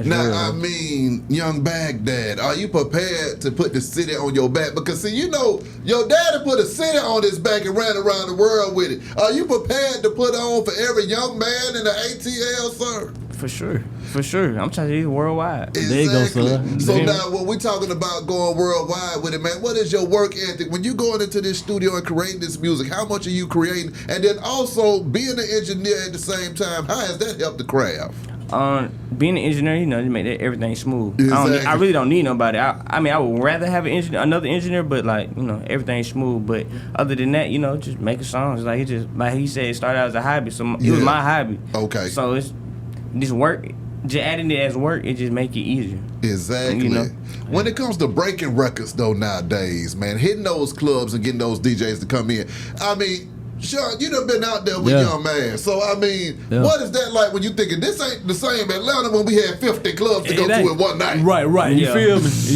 Now, real. I mean, young Baghdad, are you prepared to put the city on your back? Because, see, you know, your daddy put a city on his back and ran around the world with it. Are you prepared to put on for every young man in the ATL, sir? For sure. I'm trying to do it worldwide. Exactly. There you go, son. So now, when we're talking about going worldwide with it, man, what is your work ethic? When you going into this studio and creating this music, how much are you creating? And then also being an engineer at the same time, how has that helped the craft? Being an engineer, you know, to make everything smooth. Exactly. I really don't need nobody. I mean, I would rather have another engineer, but like, you know, everything's smooth. But other than that, you know, just making songs. Like he said, it started out as a hobby, so it was my hobby. Okay. So it's this work. Just adding it as work, it just make it easier. Exactly. You know? When it comes to breaking records, though, nowadays, man, hitting those clubs and getting those DJs to come in, I mean, Sean, you done been out there with young man. So, I mean, what is that like when you thinking this ain't the same Atlanta when we had 50 clubs to go to in one night? Right. You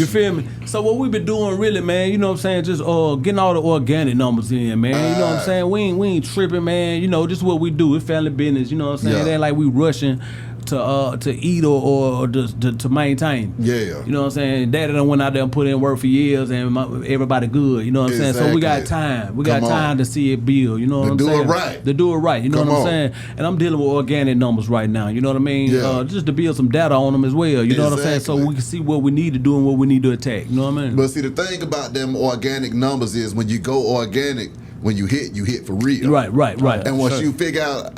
feel me? So what we been doing really, man, you know what I'm saying, just getting all the organic numbers in, man. You know what I'm saying? We ain't tripping, man. You know, this is what we do. It's family business, you know what I'm saying? It ain't like we rushing to eat or to maintain. Yeah. You know what I'm saying? Daddy done went out there and put in work for years and everybody good. You know what I'm saying? So we got time. We got time to see it build. You know what I'm saying? To do it right. You know what I'm saying? And I'm dealing with organic numbers right now. You know what I mean? Just to build some data on them as well. You know what I'm saying? So we can see what we need to do and what we need to attack. You know what I mean? But see, the thing about them organic numbers is when you go organic, when you hit for real. Right. And once you figure out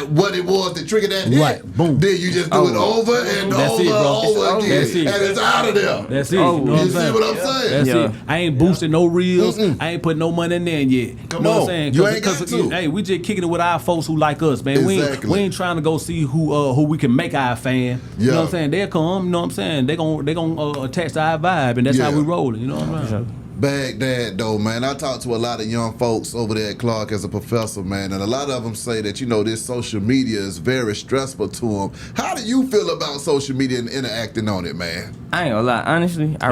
what it was that triggered that hit, boom. Then you just do it over and over again. That's it. And it's out of there. That's it. You know what I'm You see saying? what I'm saying? That's it. I ain't boosting no reels. I ain't putting no money in there yet. Come know on. What I'm saying? You ain't got to. Hey, we just kicking it with our folks who like us, man. Exactly. We ain't trying to go see who we can make our fan. You know what I'm saying? They'll come, you know what I'm saying? They gonna attach to our vibe, and that's how we rolling, you know what I'm saying? Baghdad, though, man, I talk to a lot of young folks over there at Clark as a professor, man, and a lot of them say that, you know, this social media is very stressful to them. How do you feel about social media and interacting on it, man? I ain't gonna lie, honestly, I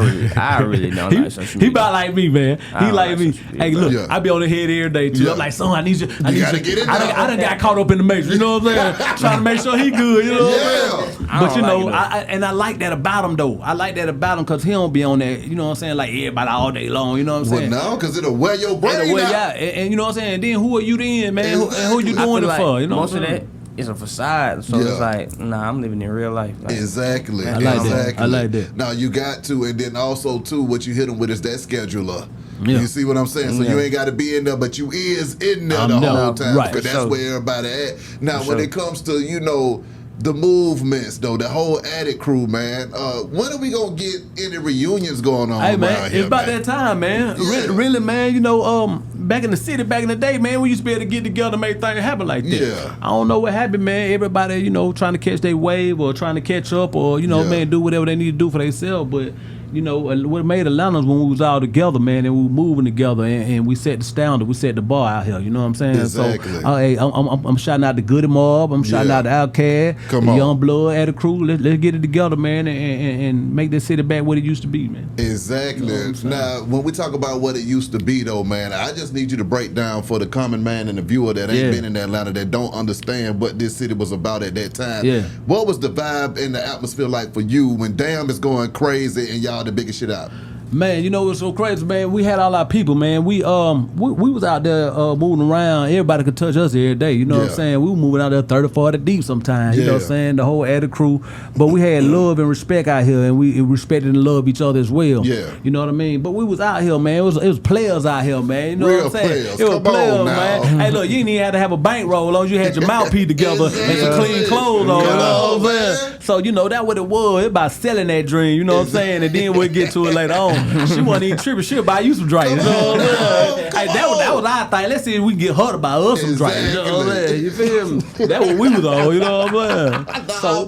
really don't like social media. He about like me, man. He like me. Hey, look, Yeah. I be on the head every day too. I'm like, son, I need you. You gotta get in there. I done got caught up in the matrix. You know what I'm saying? Trying to make sure he good. You know what I'm saying? But you know, I like that about him though. I like that about him because he don't be on that. You know what I'm saying? Like everybody all day long. You know what I'm saying? Well, no, because it'll wear your brain out. And you know what I'm saying? And then who are you then, man? Exactly. And who you doing it for? You know most of that is a facade. So it's like, nah, I'm living in real life. Like, Exactly. I like that. Now you got to, and then also too, what you hit them with is that scheduler. Yeah. You see what I'm saying? So you ain't got to be in there, but you is in there the whole time. Right. Because that's where everybody at. Now, when it comes to, you know, the movements, though, the whole Addict crew, man, when are we going to get any reunions going on man, around here, it's about that time, man. Yeah. Really, man, you know, back in the city, back in the day, man, we used to be able to get together and make things happen like that. Yeah. I don't know what happened, man. Everybody, you know, trying to catch their wave or trying to catch up or, you know, man, do whatever they need to do for themselves. But, you know, what made Atlanta was when we was all together, man, and we were moving together, and we set the standard, we set the bar out here. You know what I'm saying? Exactly. So, hey, I'm shouting out the Goody Mob, I'm shouting out the Outkast, the Young Blood, Addict crew. Let's get it together, man, and make this city back what it used to be, man. Exactly. You know now, when we talk about what it used to be, though, man, I just need you to break down for the common man and the viewer that ain't been in Atlanta, that don't understand what this city was about at that time. Yeah. What was the vibe and the atmosphere like for you when Damn is going crazy and y'all the biggest shit out? Man, you know what's so crazy, man? We had all our people, man. We was out there moving around. Everybody could touch us every day. You know what I'm saying? We were moving out there 30, 40 deep sometimes. You know what I'm saying? The whole Addict crew. But we had love and respect out here, and we respected and loved each other as well. Yeah. You know what I mean? But we was out here, man. It was players out here, man. You know Real what I'm saying? players. It was Come players, on now. man. Hey, look, you didn't even have to have a bankroll as long as you had your mouthpiece together and some clean clothes on. You know what I'm saying? So, you know, that what it was. It about selling that dream, you know what I'm saying? And then we'll get to it later on. She wasn't even tripping. She'll buy you some drinks. You know what I'm saying? Hey, that was our thing. Let's see if we can get her to buy us some drinks. You know what I'm saying? You feel me? That's what we was on. You know what I'm saying? So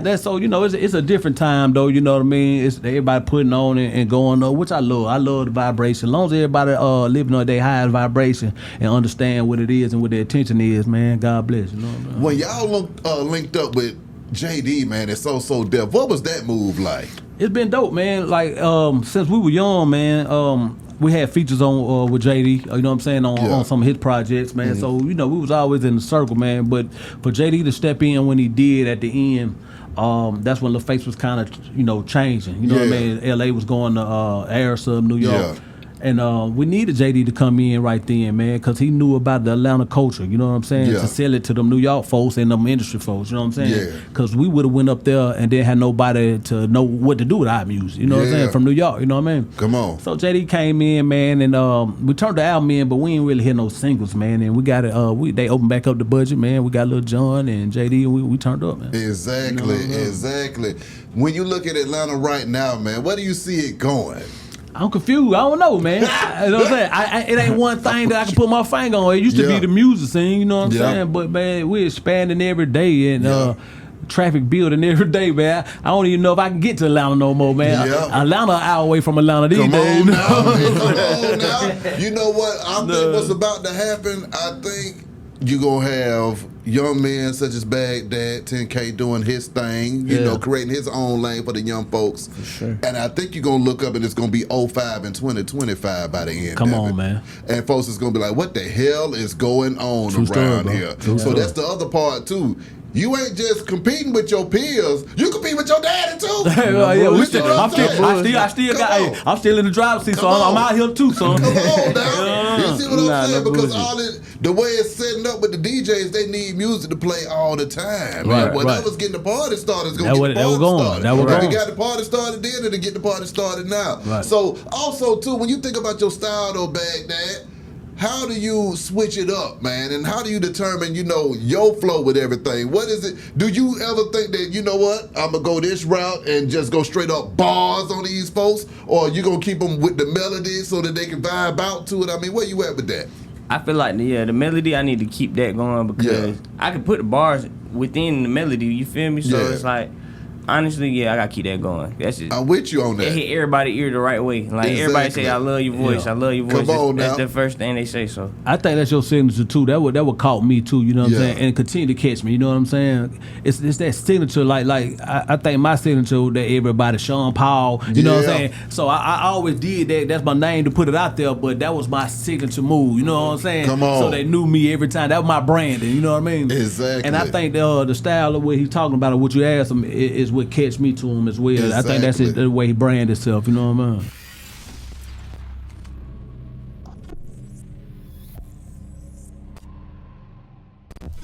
that's so, you know, it's a different time though. You know what I mean? It's everybody putting on and going on, which I love. I love the vibration. As long as everybody living on their highest vibration and understand what it is and what their attention is, man. God bless. You know what I'm saying? When y'all linked up with JD, man, it's so deaf. What was that move like? It's been dope, man. Like since we were young, man. we had features on with JD, you know what I'm saying, on some of his projects, man. So, you know, we was always in the circle, man. But for JD to step in when he did at the end, that's when the face was kind of, you know, changing. You know what I mean? LA was going to Air Sub, New York. Yeah. And we needed JD to come in right then, man, because he knew about the Atlanta culture, you know what I'm saying, to sell it to them New York folks and them industry folks, you know what I'm saying? Because we would have went up there and then had nobody to know what to do with our music, you know what I'm saying, from New York, you know what I mean? Come on. So JD came in, man, and we turned the album in, but we ain't really hit no singles, man, and we got it, they opened back up the budget, man. We got Lil Jon and JD, and we turned up, man. Exactly, exactly. When you look at Atlanta right now, man, where do you see it going? I'm confused. I don't know, man. You know what I'm saying? It ain't one thing that I can put my finger on. It used to be the music scene, you know what I'm saying? But, man, we're expanding every day and traffic building every day, man. I don't even know if I can get to Atlanta no more, man. Atlanta an hour away from Atlanta these days. Come on now. You know what? I think what's about to happen, I think you're going to have young men such as Baghdad 10k doing his thing, you know, creating his own lane for the young folks. For sure. And I think you're going to look up and it's going to be 05 and 2025 by the end. Come on, man. And folks is going to be like, what the hell is going on around here? So that's the other part, too. You ain't just competing with your peers. You compete with your daddy too. I'm still in the driver's seat, so I'm out here too, son. Come on now. You see what I'm saying? Because the way it's setting up with the DJs, they need music to play all the time. Right, whatever's getting the party started is going to get the party started. We got the party started then, and to get the party started now. Right. So also too, when you think about your style though, Baghdad, how do you switch it up, man? And how do you determine, you know, your flow with everything? What is it? Do you ever think that, you know what, I'm going to go this route and just go straight up bars on these folks? Or you going to keep them with the melody so that they can vibe out to it? I mean, where you at with that? I feel like, the melody, I need to keep that going because I can put the bars within the melody, you feel me? So it's like, honestly, I gotta keep that going. That's just, I'm with you on that. It hit everybody's ear the right way. Like everybody say, "I love your voice. I love your voice." Come on that's the first thing they say. So I think that's your signature too. That would caught me too. You know what I'm saying? And continue to catch me. You know what I'm saying? It's that signature. Like I think my signature that everybody, Sean Paul. You know what I'm saying? So I always did that. That's my name to put it out there. But that was my signature move. You know what I'm saying? Come on. So they knew me every time. That was my branding. You know what I mean? Exactly. And I think the style of what he's talking about or what you asked him is what catch me to him as well. Exactly. I think that's the way he branded himself, you know what I mean?